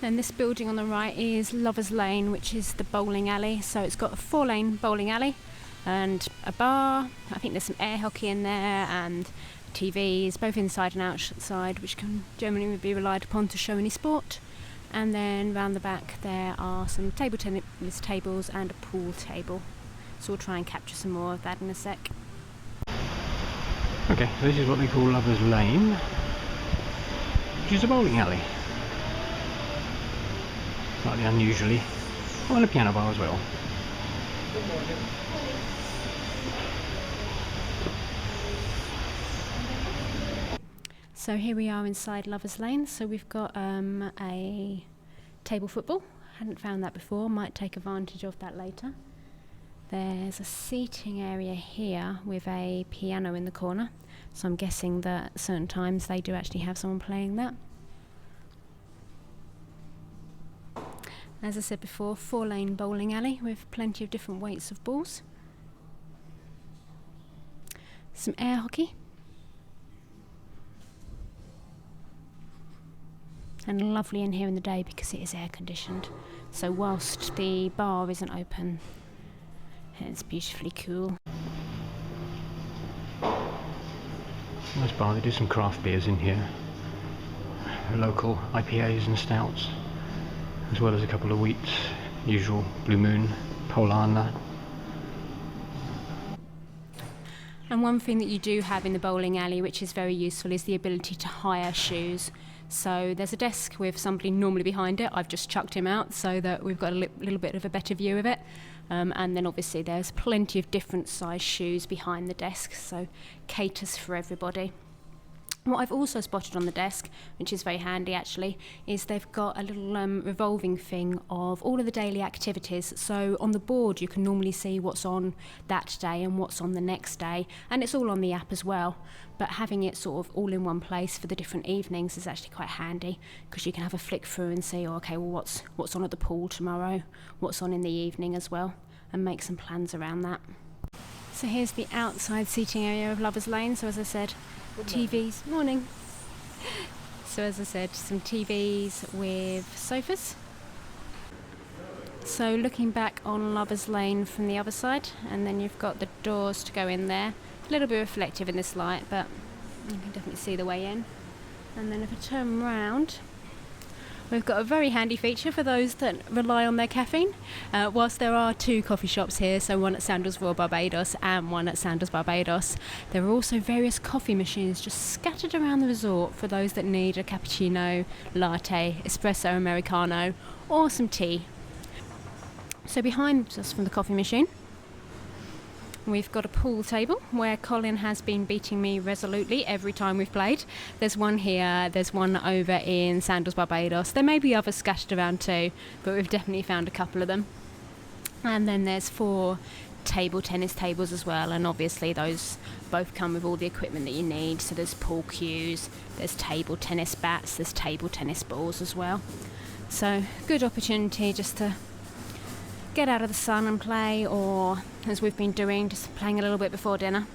Then this building on the right is Lovers Lane, which is the bowling alley. So it's got a 4-lane bowling alley and a bar. I think there's some air hockey in there and TVs, both inside and outside, which can generally be relied upon to show any sport. And then round the back there are some table tennis tables and a pool table. So we'll try and capture some more of that in a sec. Okay, so this is what they call Lovers Lane, which is a bowling alley. Slightly unusually. Oh, and a piano bar as well. So here we are inside Lovers Lane. So we've got a table football. Hadn't found that before, might take advantage of that later. There's a seating area here with a piano in the corner. So I'm guessing that at certain times they do actually have someone playing that. As I said before, 4-lane bowling alley with plenty of different weights of balls. Some air hockey. And lovely in here in the day because it is air conditioned. So whilst the bar isn't open, it's beautifully cool. Nice bar, they do some craft beers in here. Local IPAs and stouts, as well as a couple of wheats, usual Blue Moon, Polar and that. And one thing that you do have in the bowling alley, which is very useful, is the ability to hire shoes. So there's a desk with somebody normally behind it. I've just chucked him out so that we've got a little bit of a better view of it. And then obviously there's plenty of different size shoes behind the desk, so caters for everybody. What I've also spotted on the desk, which is very handy actually, is they've got a little revolving thing of all of the daily activities. So on the board you can normally see what's on that day and what's on the next day, and it's all on the app as well. But having it sort of all in one place for the different evenings is actually quite handy, because you can have a flick through and see, oh, okay, well what's on at the pool tomorrow, what's on in the evening as well, and make some plans around that. So here's the outside seating area of Lovers Lane. So as I said, TVs. Morning. So as I said, some TVs with sofas. So looking back on Lovers Lane from the other side, and then you've got the doors to go in there. A little bit reflective in this light, but you can definitely see the way in. And then if I turn round, we've got a very handy feature for those that rely on their caffeine. Whilst there are 2 coffee shops here, so one at Sandals Royal Barbados and one at Sandals Barbados, there are also various coffee machines just scattered around the resort for those that need a cappuccino, latte, espresso, americano, or some tea. So behind us from the coffee machine, we've got a pool table where Colin has been beating me resolutely every time we've played. There's one here, there's one over in Sandals Barbados. There may be others scattered around too, but we've definitely found a couple of them. And then there's 4 table tennis tables as well, and obviously those both come with all the equipment that you need. So there's pool cues, there's table tennis bats, there's table tennis balls as well. So good opportunity just to get out of the sun and play, or as we've been doing, just playing a little bit before dinner.